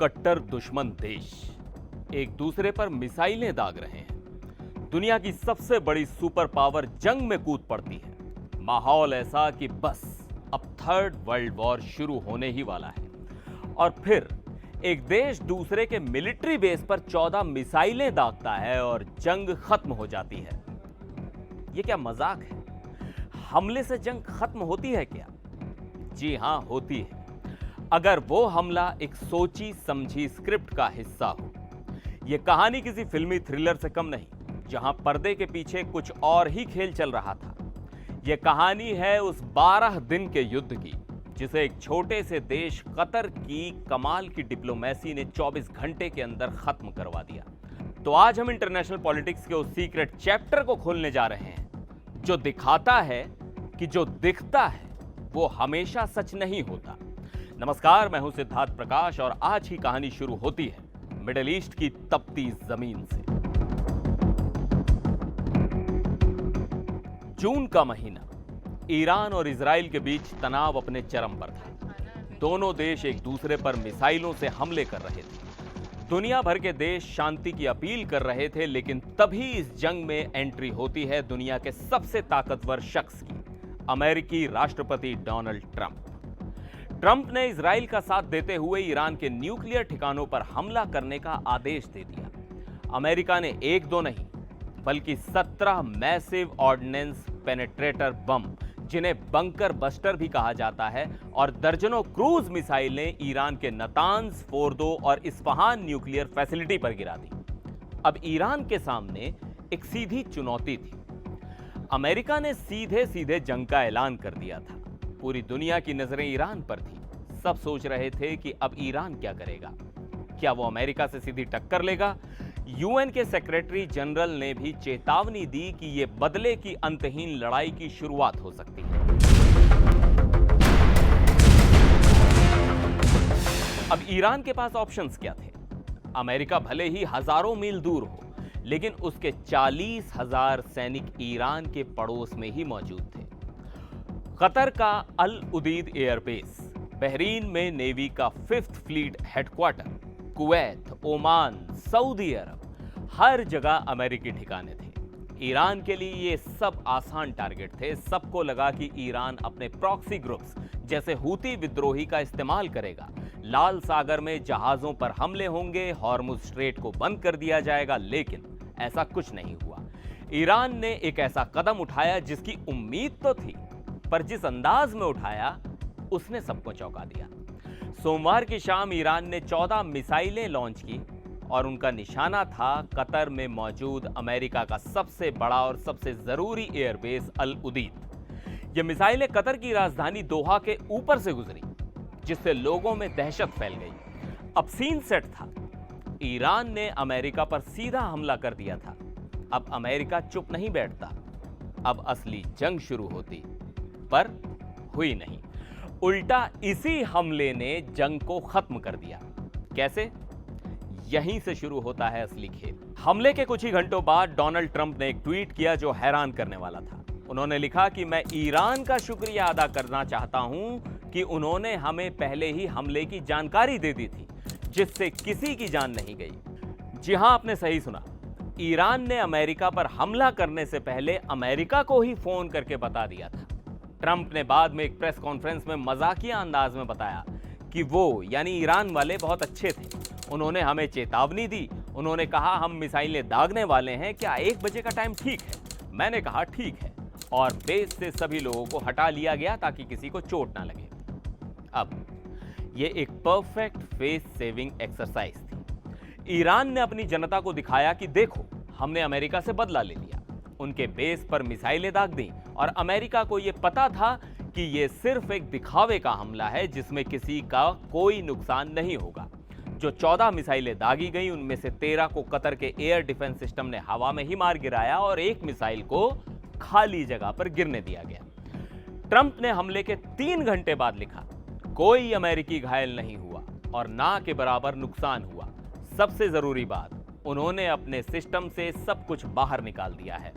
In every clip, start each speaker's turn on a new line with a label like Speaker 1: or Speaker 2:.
Speaker 1: कट्टर दुश्मन देश एक दूसरे पर मिसाइलें दाग रहे हैं। दुनिया की सबसे बड़ी सुपर पावर जंग में कूद पड़ती है। माहौल ऐसा कि बस अब थर्ड वर्ल्ड वॉर शुरू होने ही वाला है। और फिर एक देश दूसरे के मिलिट्री बेस पर 14 मिसाइलें दागता है और जंग खत्म हो जाती है। यह क्या मजाक है? हमले से जंग खत्म होती है क्या? जी हां, होती है। अगर वो हमला एक सोची समझी स्क्रिप्ट का हिस्सा हो। यह कहानी किसी फिल्मी थ्रिलर से कम नहीं, जहां पर्दे के पीछे कुछ और ही खेल चल रहा था। यह कहानी है उस 12 दिन के युद्ध की, जिसे एक छोटे से देश कतर की कमाल की डिप्लोमेसी ने 24 घंटे के अंदर खत्म करवा दिया। तो आज हम इंटरनेशनल पॉलिटिक्स के उस सीक्रेट चैप्टर को खोलने जा रहे हैं, जो दिखाता है कि जो दिखता है वो हमेशा सच नहीं होता। नमस्कार, मैं हूं सिद्धार्थ प्रकाश और आज की कहानी शुरू होती है मिडिल ईस्ट की तपती जमीन से। जून का महीना, ईरान और इजराइल के बीच तनाव अपने चरम पर था। दोनों देश एक दूसरे पर मिसाइलों से हमले कर रहे थे। दुनिया भर के देश शांति की अपील कर रहे थे, लेकिन तभी इस जंग में एंट्री होती है दुनिया के सबसे ताकतवर शख्स की, अमेरिकी राष्ट्रपति डोनाल्ड ट्रंप। ट्रंप ने इजराइल का साथ देते हुए ईरान के न्यूक्लियर ठिकानों पर हमला करने का आदेश दे दिया। अमेरिका ने एक दो नहीं बल्कि 17 मैसिव ऑर्डिनेंस पेनेट्रेटर बम, जिन्हें बंकर बस्टर भी कहा जाता है, और दर्जनों क्रूज मिसाइलें ईरान के नतांज, फोर्दो और इस्फहान न्यूक्लियर फैसिलिटी पर गिरा दी। अब ईरान के सामने एक सीधी चुनौती थी। अमेरिका ने सीधे सीधे जंग का ऐलान कर दिया था। पूरी दुनिया की नजरें ईरान पर थी। सब सोच रहे थे कि अब ईरान क्या करेगा? क्या वो अमेरिका से सीधी टक्कर लेगा? यूएन के सेक्रेटरी जनरल ने भी चेतावनी दी कि यह बदले की अंतहीन लड़ाई की शुरुआत हो सकती है। अब ईरान के पास ऑप्शंस क्या थे? अमेरिका भले ही हजारों मील दूर हो, लेकिन उसके 40,000 सैनिक ईरान के पड़ोस में ही मौजूद थे। कतर का अल उदीद एयरबेस, बहरीन में नेवी का 5th fleet headquarter, Kuwait, Oman, Saudi Arab, हर जगह अमेरिकी ठिकाने थे। ईरान के लिए ये सब आसान टारगेट थे। सबको लगा कि ईरान अपने प्रॉक्सी ग्रुप्स जैसे हूती विद्रोही का इस्तेमाल करेगा। लाल सागर में जहाजों पर हमले होंगे, हॉर्मुज स्ट्रेट को बंद कर दिया जाएगा, लेकिन ऐसा कुछ नहीं हुआ। ईरान ने एक ऐसा कदम उठाया जिसकी उम्मीद तो थी, पर जिस अंदाज में उठाया उसने सबको चौंका दिया। सोमवार की शाम ईरान ने 14 मिसाइलें लॉन्च की और उनका निशाना था कतर में मौजूद अमेरिका का सबसे बड़ा और सबसे जरूरी एयरबेस अल उदीद। ये मिसाइलें कतर की राजधानी दोहा के ऊपर से गुजरी, जिससे लोगों में दहशत फैल गई। अब सीन सेट था। ईरान ने अमेरिका पर सीधा हमला कर दिया था। अब अमेरिका चुप नहीं बैठता। अब असली जंग शुरू होती, पर हुई नहीं। उल्टा इसी हमले ने जंग को खत्म कर दिया। कैसे? यहीं से शुरू होता है असली खेल। हमले के कुछ ही घंटों बाद डोनाल्ड ट्रंप ने एक ट्वीट किया जो हैरान करने वाला था। उन्होंने लिखा कि मैं ईरान का शुक्रिया अदा करना चाहता हूं कि उन्होंने हमें पहले ही हमले की जानकारी दे दी थी, जिससे किसी की जान नहीं गई। जी हां, आपने सही सुना। ईरान ने अमेरिका पर हमला करने से पहले अमेरिका को ही फोन करके बता दिया था। ट्रंप ने बाद में एक प्रेस कॉन्फ्रेंस में मजाकिया अंदाज में बताया कि वो यानी ईरान वाले बहुत अच्छे थे। उन्होंने हमें चेतावनी दी। उन्होंने कहा हम मिसाइलें दागने वाले हैं, क्या 1 बजे का टाइम ठीक है? मैंने कहा ठीक है, और बेस से सभी लोगों को हटा लिया गया ताकि किसी को चोट ना लगे। अब ये एक परफेक्ट फेस सेविंग एक्सरसाइज थी। ईरान ने अपनी जनता को दिखाया कि देखो, हमने अमेरिका से बदला ले लिया, उनके बेस पर मिसाइलें दाग दी, और अमेरिका को यह पता था कि यह सिर्फ एक दिखावे का हमला है जिसमें किसी का कोई नुकसान नहीं होगा। जो 14 मिसाइलें दागी गई, उनमें से 13 को कतर के एयर डिफेंस सिस्टम ने हवा में ही मार गिराया और एक मिसाइल को खाली जगह पर गिरने दिया गया। ट्रंप ने हमले के 3 घंटे बाद लिखा, कोई अमेरिकी घायल नहीं हुआ और ना के बराबर नुकसान हुआ। सबसे जरूरी बात, उन्होंने अपने सिस्टम से सब कुछ बाहर निकाल दिया है।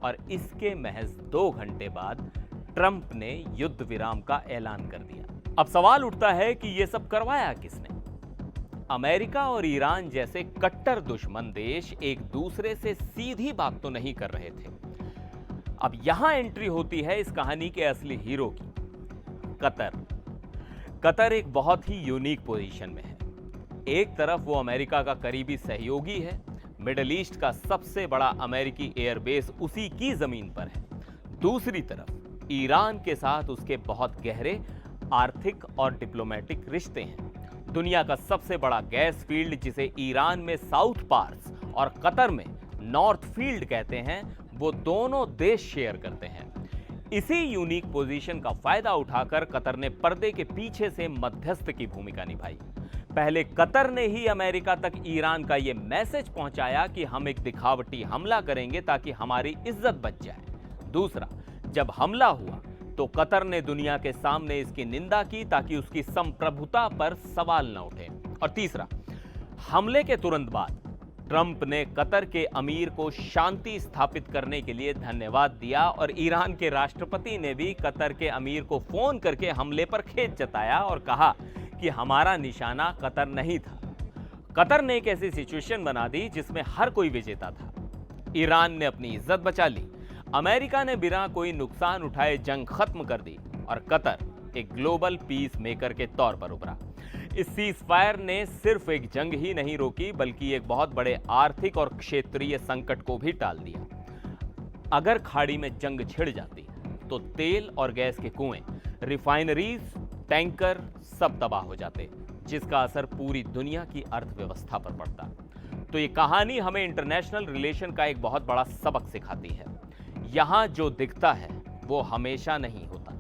Speaker 1: और इसके महज 2 घंटे बाद ट्रंप ने युद्ध विराम का ऐलान कर दिया। अब सवाल उठता है कि यह सब करवाया किसने? अमेरिका और ईरान जैसे कट्टर दुश्मन देश एक दूसरे से सीधी बात तो नहीं कर रहे थे। अब यहां एंट्री होती है इस कहानी के असली हीरो की, कतर। कतर एक बहुत ही यूनिक पोजीशन में है। एक तरफ वो अमेरिका का करीबी सहयोगी है, मिडिल ईस्ट का सबसे बड़ा अमेरिकी एयरबेस उसी की जमीन पर है। दूसरी तरफ ईरान के साथ उसके बहुत गहरे आर्थिक और डिप्लोमेटिक रिश्ते हैं। दुनिया का सबसे बड़ा गैस फील्ड जिसे ईरान में साउथ पार्स और कतर में नॉर्थ फील्ड कहते हैं, वो दोनों देश शेयर करते हैं। इसी यूनिक पोजीशन का फायदा उठाकर कतर ने पर्दे के पीछे से मध्यस्थ की भूमिका निभाई। पहले कतर ने ही अमेरिका तक ईरान का यह मैसेज पहुंचाया कि हम एक दिखावटी हमला करेंगे ताकि हमारी इज्जत बच जाए। दूसरा, जब हमला हुआ तो कतर ने दुनिया के सामने इसकी निंदा की ताकि उसकी संप्रभुता पर सवाल न उठे। और तीसरा, हमले के तुरंत बाद ट्रंप ने कतर के अमीर को शांति स्थापित करने के लिए धन्यवाद दिया और ईरान के राष्ट्रपति ने भी कतर के अमीर को फोन करके हमले पर खेद जताया और कहा कि हमारा निशाना कतर नहीं था। कतर ने एक ऐसी सिचुएशन बना दी जिसमें हर कोई विजेता था। ईरान ने अपनी इज्जत बचा ली, अमेरिका ने बिना कोई नुकसान उठाए जंग खत्म कर दी और कतर एक ग्लोबल पीस मेकर के तौर पर उभरा। इस सीज फायर ने सिर्फ एक जंग ही नहीं रोकी बल्कि एक बहुत बड़े आर्थिक और क्षेत्रीय संकट को भी टाल दिया। अगर खाड़ी में जंग छिड़ जाती तो तेल और गैस के कुएं, रिफाइनरीज, टैंकर सब तबाह हो जाते, जिसका असर पूरी दुनिया की अर्थव्यवस्था पर पड़ता। तो ये कहानी हमें इंटरनेशनल रिलेशन का एक बहुत बड़ा सबक सिखाती है। यहां जो दिखता है वो हमेशा नहीं होता।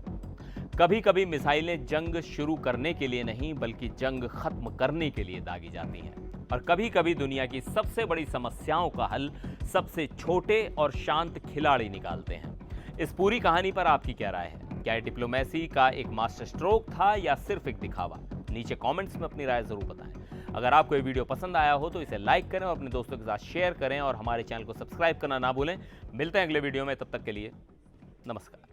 Speaker 1: कभी कभी मिसाइलें जंग शुरू करने के लिए नहीं बल्कि जंग खत्म करने के लिए दागी जाती हैं। और कभी कभी दुनिया की सबसे बड़ी समस्याओं का हल सबसे छोटे और शांत खिलाड़ी निकालते हैं। इस पूरी कहानी पर आपकी क्या राय है? क्या डिप्लोमेसी का एक मास्टर स्ट्रोक था या सिर्फ एक दिखावा? नीचे कमेंट्स में अपनी राय जरूर बताएं। अगर आपको ये वीडियो पसंद आया हो तो इसे लाइक करें और अपने दोस्तों के साथ शेयर करें और हमारे चैनल को सब्सक्राइब करना ना भूलें। मिलते हैं अगले वीडियो में, तब तक के लिए नमस्कार।